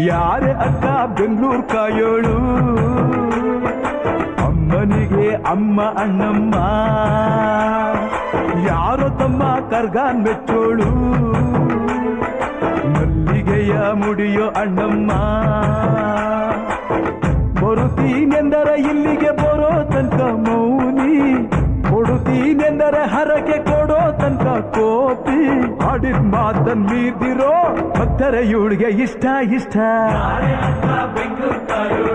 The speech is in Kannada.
ಯಾರೇ ಅಕ್ಕ ಬೆಂಗಳೂರು ಕಾಯೋಳು ಅಮ್ಮನಿಗೆ ಅಮ್ಮ ಅಣ್ಣಮ್ಮ ಯಾರೋ ತಮ್ಮ ಕರ್ಗಾನ್ ಮೆಚ್ಚೋಳು ಮಲ್ಲಿಗೆಯ ಮುಡಿಯೋ ಅಣ್ಣಮ್ಮ ಬರುತ್ತೀನೆಂದರೆ ಇಲ್ಲಿಗೆ ಬರೋ ತನಕ ಮೌನಿ ಕೊಡುತ್ತೀನೆಂದರೆ ಹರಕೆ ಕೊಡೋ ತನಕ ಕೋಪಿ ಆಡಿದ ಮಾತನ್ ಮೀರ್ದಿರೋ ಭಕ್ತರ ಇವಳಿಗೆ ಇಷ್ಟ ಇಷ್ಟ ಬೆಂಗಳೂರು